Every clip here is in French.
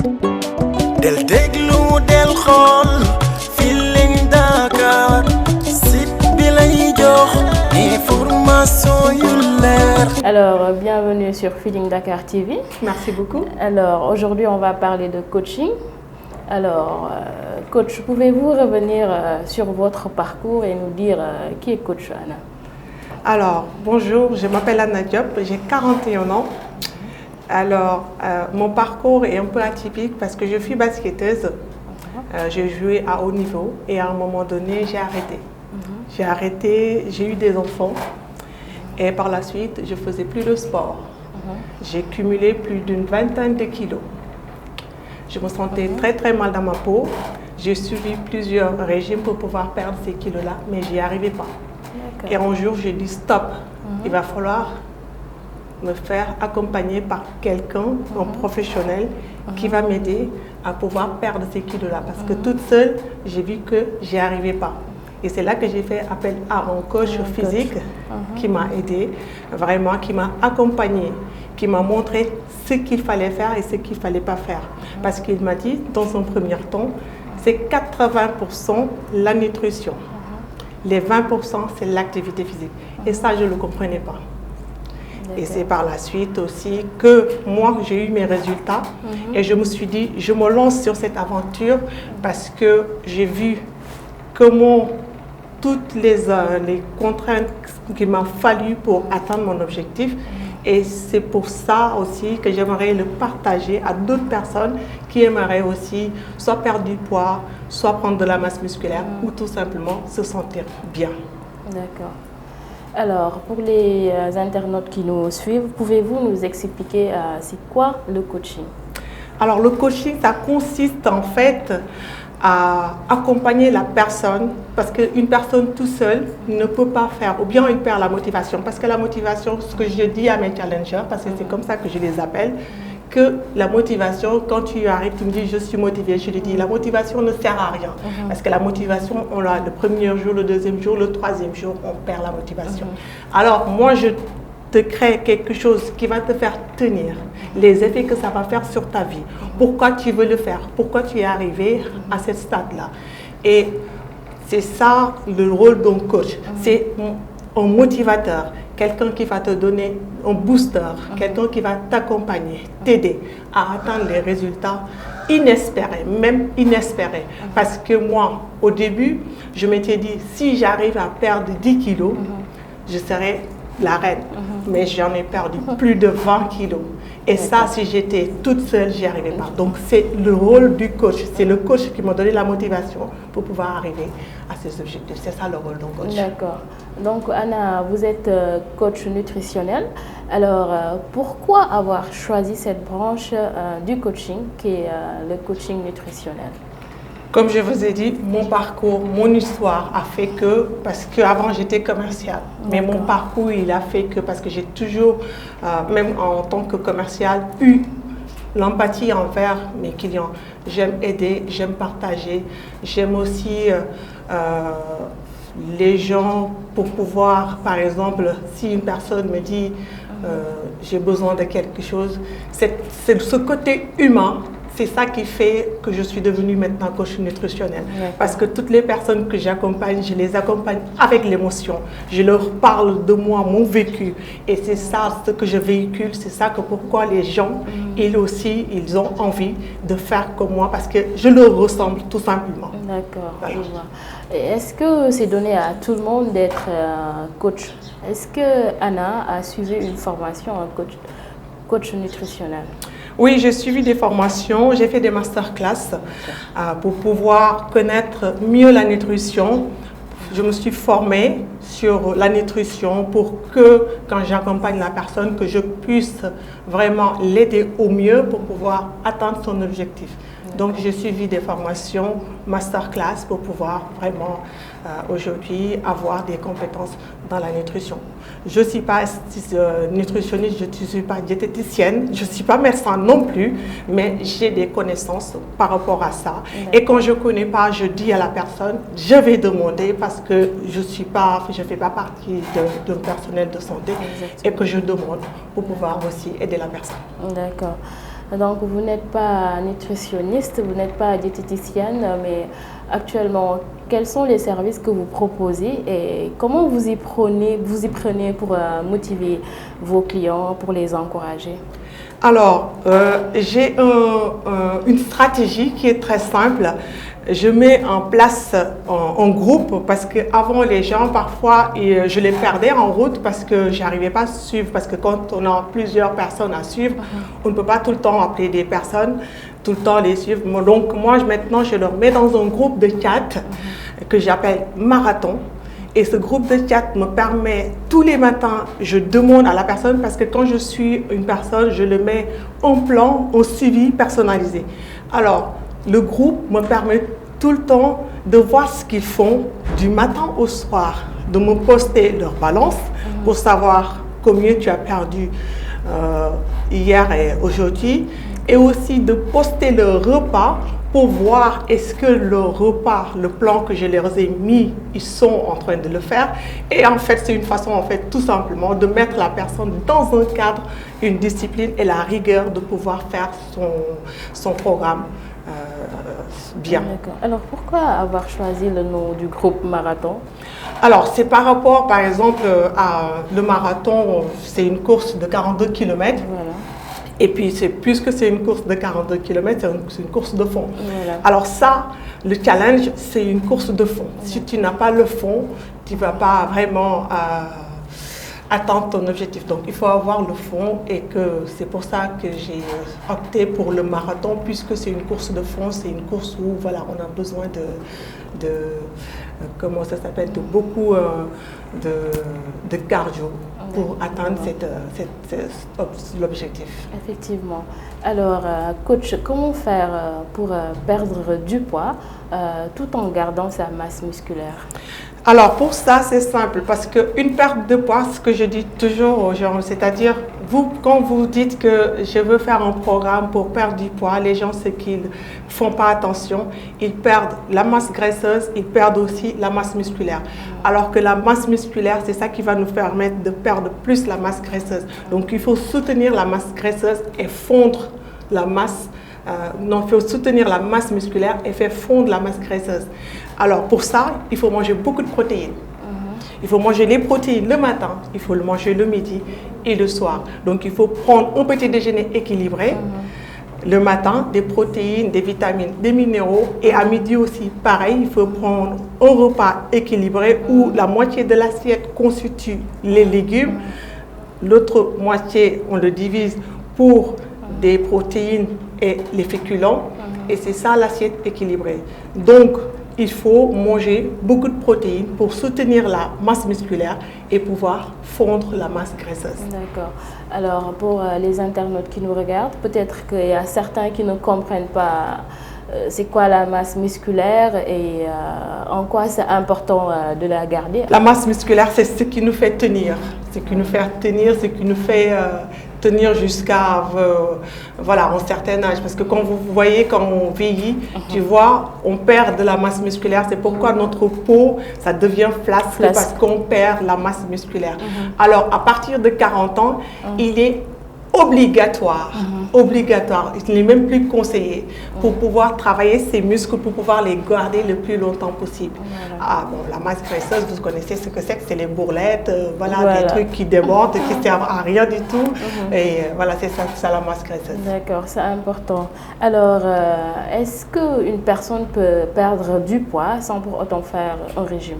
del déglu del xool Feeling Dakar site bi lay jox information yu leer. Alors, bienvenue sur Feeling Dakar TV. Merci beaucoup. Alors, aujourd'hui, on va parler de coaching. Alors, coach, pouvez-vous revenir sur votre parcours et nous dire qui est coach Anna? Alors, bonjour, je m'appelle Anna Diop, j'ai 41 ans. Alors, mon parcours est un peu atypique parce que je suis basketteuse. J'ai joué à haut niveau et à un moment donné, j'ai arrêté. J'ai arrêté, j'ai eu des enfants et par la suite, je ne faisais plus de sport. J'ai cumulé plus d'une vingtaine de kilos. Je me sentais très mal dans ma peau. J'ai suivi plusieurs régimes pour pouvoir perdre ces kilos-là, mais j'y arrivais pas. Et un jour, j'ai dit stop, il va falloir me faire accompagner par quelqu'un, un professionnel, qui va m'aider à pouvoir perdre ces kilos-là. Parce que toute seule, j'ai vu que j'y arrivais pas. Et c'est là que j'ai fait appel à un coach physique qui m'a aidé, vraiment, qui m'a accompagné, qui m'a montré ce qu'il fallait faire et ce qu'il ne fallait pas faire. Parce qu'il m'a dit, dans un premier temps, c'est 80% la nutrition. Les 20%, c'est l'activité physique. Et ça, je ne le comprenais pas. Et c'est par la suite aussi que moi, j'ai eu mes résultats. Et je me suis dit, je me lance sur cette aventure parce que j'ai vu comment toutes les contraintes qu'il m'a fallu pour atteindre mon objectif. Et c'est pour ça aussi que j'aimerais le partager à d'autres personnes qui aimeraient aussi soit perdre du poids, soit prendre de la masse musculaire ou tout simplement se sentir bien. D'accord. Alors, pour les internautes qui nous suivent, pouvez-vous nous expliquer c'est quoi le coaching? Alors, le coaching, ça consiste en fait à accompagner la personne, parce qu'une personne tout seule ne peut pas faire, ou bien il perd la motivation, parce que la motivation, ce que je dis à mes challengers, parce que c'est comme ça que je les appelle, que la motivation, quand tu arrives, tu me dis je suis motivée, je lui dis la motivation ne sert à rien, parce que la motivation, on l'a le premier jour, le deuxième jour, le troisième jour, on perd la motivation. Alors moi, je te crée quelque chose qui va te faire tenir, les effets que ça va faire sur ta vie, pourquoi tu veux le faire, pourquoi tu es arrivé à ce stade-là. Et c'est ça le rôle d'un coach, c'est un motivateur, quelqu'un qui va te donner un booster, quelqu'un qui va t'accompagner, t'aider à atteindre les résultats inespérés, même inespérés. Parce que moi, au début, je m'étais dit, si j'arrive à perdre 10 kilos, je serai la reine. Mais j'en ai perdu plus de 20 kilos. Et ça, si j'étais toute seule, j'y arrivais pas. Donc, c'est le rôle du coach. C'est le coach qui m'a donné la motivation pour pouvoir arriver à ces objectifs. C'est ça le rôle d'un coach. D'accord. Donc, Anna, vous êtes coach nutritionnel. Alors, pourquoi avoir choisi cette branche du coaching qui est le coaching nutritionnel? Comme je vous ai dit, mon parcours, mon histoire a fait que, parce qu'avant j'étais commerciale, mais mon parcours il a fait que, parce que j'ai toujours, même en tant que commerciale, eu l'empathie envers mes clients. J'aime aider, j'aime partager, j'aime aussi les gens pour pouvoir, par exemple, si une personne me dit j'ai besoin de quelque chose, c'est ce côté humain. C'est ça qui fait que je suis devenue maintenant coach nutritionnel. Parce que toutes les personnes que j'accompagne, je les accompagne avec l'émotion. Je leur parle de moi, mon vécu. Et c'est ça ce que je véhicule. C'est ça que pourquoi les gens, ils aussi, ils ont envie de faire comme moi. Parce que je leur ressemble tout simplement. D'accord. Voilà. Est-ce que c'est donné à tout le monde d'être coach? Est-ce que Anna a suivi une formation en coach nutritionnel? Oui, j'ai suivi des formations, j'ai fait des masterclass pour pouvoir connaître mieux la nutrition. Je me suis formée sur la nutrition pour que, quand j'accompagne la personne, que je puisse vraiment l'aider au mieux pour pouvoir atteindre son objectif. Donc, j'ai suivi des formations, masterclass pour pouvoir vraiment aujourd'hui avoir des compétences dans la nutrition. Je ne suis pas nutritionniste, je ne suis pas diététicienne, je ne suis pas médecin non plus, mais j'ai des connaissances par rapport à ça. Et quand je ne connais pas, je dis à la personne, je vais demander parce que je ne fais pas partie d'un personnel de santé. Exactement. Et que je demande pour pouvoir aussi aider la personne. D'accord. Donc, vous n'êtes pas nutritionniste, vous n'êtes pas diététicienne, mais actuellement, quels sont les services que vous proposez et comment vous y prenez pour motiver vos clients, pour les encourager? Alors, j'ai une stratégie qui est très simple. Je mets en place en groupe parce qu'avant les gens, parfois, je les perdais en route parce que je n'arrivais pas à suivre. Parce que quand on a plusieurs personnes à suivre, on ne peut pas tout le temps appeler des personnes, tout le temps les suivre. Donc moi, maintenant, je leur mets dans un groupe de chat que j'appelle Marathon. Et ce groupe de chat me permet, tous les matins, je demande à la personne, parce que quand je suis une personne, je le mets en plan, en suivi personnalisé. Alors, le groupe me permet tout le temps de voir ce qu'ils font du matin au soir, de me poster leur balance pour savoir combien tu as perdu hier et aujourd'hui, et aussi de poster le repas pour voir est-ce que le repas, le plan que je leur ai mis, ils sont en train de le faire. Et en fait, c'est une façon, en fait, tout simplement, de mettre la personne dans un cadre, une discipline et la rigueur de pouvoir faire son programme bien. D'accord. Alors, pourquoi avoir choisi le nom du groupe Marathon? Alors, c'est par rapport, par exemple, à le marathon, c'est une course de 42 km. Voilà. Et puis, puisque c'est une course de 42 km, c'est une course de fond. Voilà. Alors ça, le challenge, c'est une course de fond. Si tu n'as pas le fond, tu ne vas pas vraiment atteindre ton objectif. Donc, il faut avoir le fond et que c'est pour ça que j'ai opté pour le marathon, puisque c'est une course de fond, c'est une course où voilà, on a besoin de comment ça s'appelle, de beaucoup de cardio pour atteindre l'objectif. Effectivement. Alors, coach, comment faire pour perdre du poids tout en gardant sa masse musculaire? Alors, pour ça, c'est simple, parce qu'une perte de poids, ce que je dis toujours aux gens, c'est-à-dire, quand vous dites que je veux faire un programme pour perdre du poids, les gens, c'est qu'ils ne font pas attention, ils perdent la masse graisseuse, ils perdent aussi la masse musculaire. Alors que la masse musculaire, c'est ça qui va nous permettre de perdre plus la masse graisseuse. Donc, il faut soutenir la masse graisseuse et fondre la masse. Il faut soutenir la masse musculaire et faire fondre la masse graisseuse. Alors, pour ça, il faut manger beaucoup de protéines. Il faut manger les protéines le matin, il faut le manger le midi et le soir. Donc, il faut prendre un petit déjeuner équilibré. Le matin, des protéines, des vitamines, des minéraux. Et à midi aussi, pareil, il faut prendre un repas équilibré où la moitié de l'assiette constitue les légumes. L'autre moitié, on le divise pour des protéines et les féculents. Et c'est ça l'assiette équilibrée. Donc, il faut manger beaucoup de protéines pour soutenir la masse musculaire et pouvoir fondre la masse graisseuse. D'accord. Alors, pour les internautes qui nous regardent, peut-être qu'il y a certains qui ne comprennent pas c'est quoi la masse musculaire et en quoi c'est important de la garder. La masse musculaire, c'est ce qui nous fait tenir. Ce qui nous fait tenir, ce qui nous fait tenir jusqu'à voilà, un certain âge. Parce que quand vous voyez, quand on vieillit, tu vois, on perd de la masse musculaire. C'est pourquoi notre peau, ça devient flasque parce qu'on perd la masse musculaire. Alors, à partir de 40 ans, il est obligatoire, il n'est même plus conseillé pour pouvoir travailler ses muscles, pour pouvoir les garder le plus longtemps possible. Ah, bon, la masse graisseuse, vous connaissez ce que c'est les bourrelettes, voilà, des trucs qui débordent, qui ne servent à rien du tout. Et voilà, c'est ça la masse graisseuse. D'accord, c'est important. Alors, est-ce qu'une personne peut perdre du poids sans pour autant faire un régime?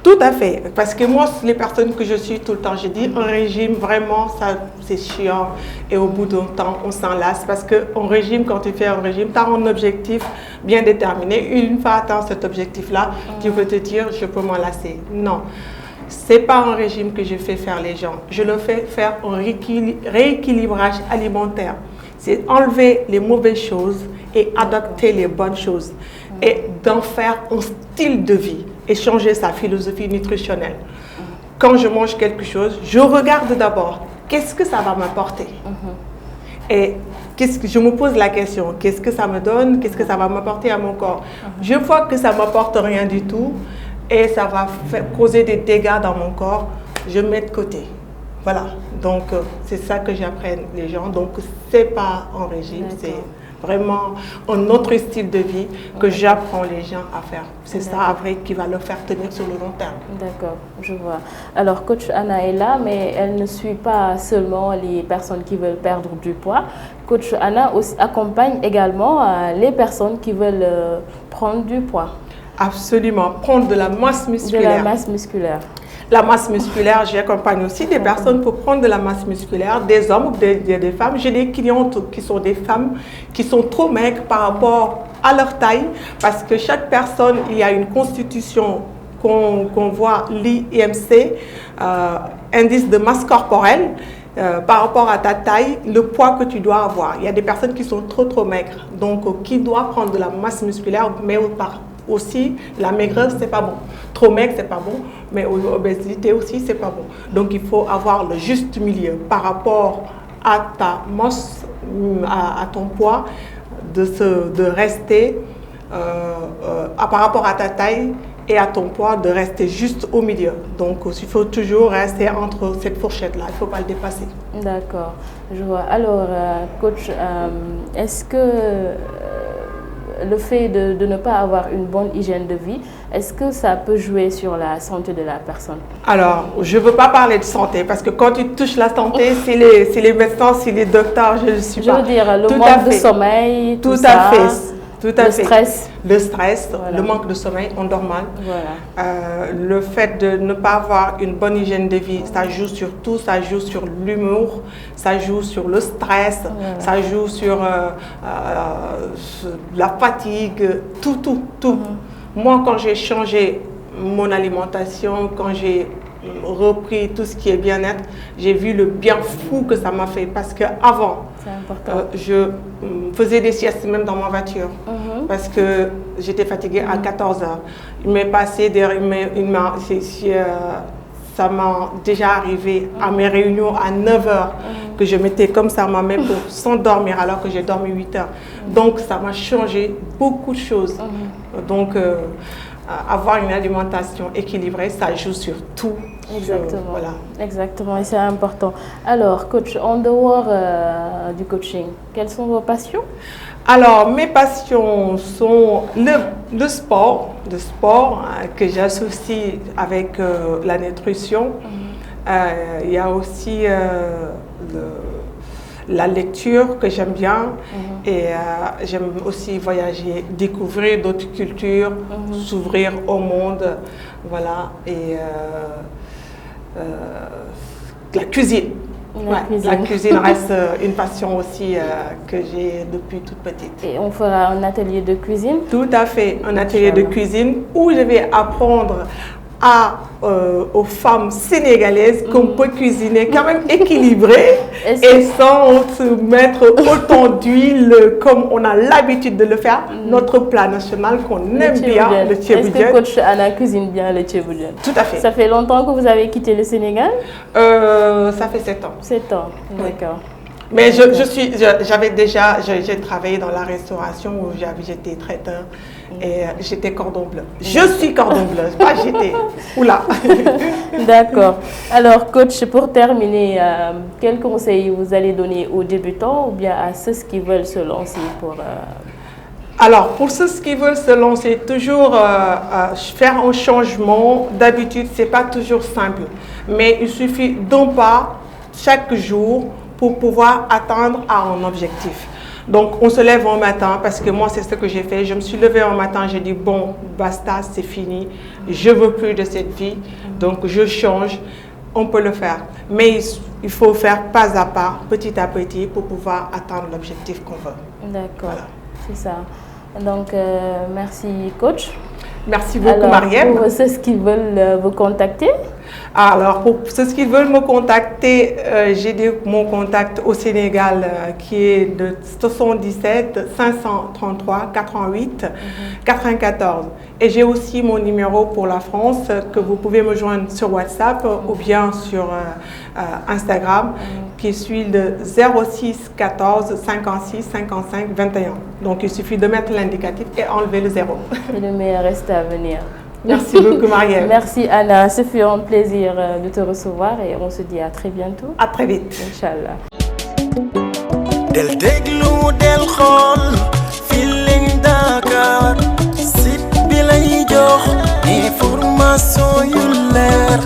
Tout à fait, parce que moi, les personnes que je suis tout le temps, je dis un régime, vraiment, ça c'est chiant et au bout d'un temps, on s'en lasse parce qu'un régime, quand tu fais un régime, tu as un objectif bien déterminé. Une fois atteint cet objectif-là, tu peux te dire, je peux m'en lasser. Non, ce n'est pas un régime que je fais faire les gens. Je le fais faire un rééquilibrage alimentaire. C'est enlever les mauvaises choses et adopter les bonnes choses et d'en faire un style de vie et changer sa philosophie nutritionnelle. Quand je mange quelque chose, je regarde d'abord qu'est-ce que ça va m'apporter. Et je me pose la question, qu'est-ce que ça me donne, qu'est-ce que ça va m'apporter à mon corps. Je vois que ça ne m'apporte rien du tout et ça va causer des dégâts dans mon corps, je mets de côté. Voilà, Donc, c'est ça que j'apprends les gens. Donc, c'est pas en régime, c'est vraiment un autre style de vie que j'apprends les gens à faire. C'est ça, après, qui va leur faire tenir sur le long terme. D'accord, je vois. Alors, coach Anna est là, mais elle ne suit pas seulement les personnes qui veulent perdre du poids. Coach Anna aussi accompagne également les personnes qui veulent prendre du poids. Absolument, prendre de la masse musculaire. De la masse musculaire. La masse musculaire, j'accompagne aussi des personnes pour prendre de la masse musculaire, des hommes ou des femmes. J'ai des clientes qui sont des femmes qui sont trop maigres par rapport à leur taille, parce que chaque personne, il y a une constitution qu'on voit, l'IMC, indice de masse corporelle, par rapport à ta taille, le poids que tu dois avoir. Il y a des personnes qui sont trop maigres, donc qui doivent prendre de la masse musculaire, mais aussi la maigreur, c'est pas bon. Trop maigre, c'est pas bon, mais l'obésité aussi, c'est pas bon. Donc il faut avoir le juste milieu par rapport à ta masse, à ton poids, de rester par rapport à ta taille et à ton poids, de rester juste au milieu. Donc il faut toujours rester entre cette fourchette-là, il ne faut pas le dépasser. D'accord, je vois. Alors, coach, est-ce que le fait de ne pas avoir une bonne hygiène de vie, est-ce que ça peut jouer sur la santé de la personne? Alors, je ne veux pas parler de santé, parce que quand tu touches la santé, c'est les médecins, c'est les docteurs, je ne suis pas. Je veux dire, le manque de sommeil, tout ça. Tout à fait. Tout à fait. Stress. Le stress, voilà. Le manque de sommeil en normal. Voilà. Le fait de ne pas avoir une bonne hygiène de vie, ça joue sur tout, ça joue sur l'humour, ça joue sur le stress, voilà. Ça joue sur la fatigue, tout. Moi, quand j'ai changé mon alimentation, quand j'ai repris tout ce qui est bien-être, j'ai vu le bien fou que ça m'a fait, parce qu'avant, je faisais des siestes même dans ma voiture parce que j'étais fatiguée à 14 h. Il m'est passé ça m'a déjà arrivé à mes réunions à 9 h que je mettais comme ça ma main pour s'endormir alors que j'ai dormi 8 h. Donc ça m'a changé beaucoup de choses. Donc avoir une alimentation équilibrée, ça joue sur tout. Exactement. Voilà. Exactement, et c'est important. Alors, coach, en dehors du coaching, quelles sont vos passions? Alors, mes passions sont le sport que j'associe avec la nutrition. Il y a aussi la lecture que j'aime bien et j'aime aussi voyager, découvrir d'autres cultures, s'ouvrir au monde, voilà, et la cuisine. La cuisine reste une passion aussi que j'ai depuis toute petite. Et on fera un atelier de cuisine? Tout à fait, un atelier de cuisine où je vais apprendre aux femmes sénégalaises qu'on peut cuisiner quand même équilibré et sans se mettre autant d'huile comme on a l'habitude de le faire. Notre plat national qu'on aime bien, le tchéboudienne. Est-ce que coach Anna cuisine bien le tchéboudienne? Tout à fait. Ça fait longtemps que vous avez quitté le Sénégal? Ça fait 7 ans. 7 ans, d'accord. Mais j'ai travaillé dans la restauration où j'étais traiteur et j'étais cordon bleu. Je suis cordon bleu, pas j'étais. Oula. D'accord. Alors coach, pour terminer, quels conseils vous allez donner aux débutants ou bien à ceux qui veulent se lancer pour... Alors, pour ceux qui veulent se lancer, toujours faire un changement. D'habitude, ce n'est pas toujours simple, mais il suffit d'un pas chaque jour pour pouvoir atteindre un objectif. Donc, on se lève un matin, parce que moi, c'est ce que j'ai fait. Je me suis levée un matin, j'ai dit, bon, basta, c'est fini. Je ne veux plus de cette vie, donc je change. On peut le faire. Mais il faut faire pas à pas, petit à petit, pour pouvoir atteindre l'objectif qu'on veut. D'accord, voilà. C'est ça. Donc, merci, coach. Merci beaucoup, Mariam. Pour ceux qui veulent vous contacter? Alors, pour ceux qui veulent me contacter, j'ai mon contact au Sénégal qui est de 77 533 88 94. Et j'ai aussi mon numéro pour la France que vous pouvez me joindre sur WhatsApp ou bien sur Instagram qui suit le 06 14 56 55 21. Donc, il suffit de mettre l'indicatif et enlever le 0. Et le meilleur reste à venir. Merci beaucoup, Marielle. Merci Anna, ce fut un plaisir de te recevoir et on se dit à très bientôt. À très vite. Inch'Allah. del déglu del xool Feeling Dakar site bi lay jox information yu leer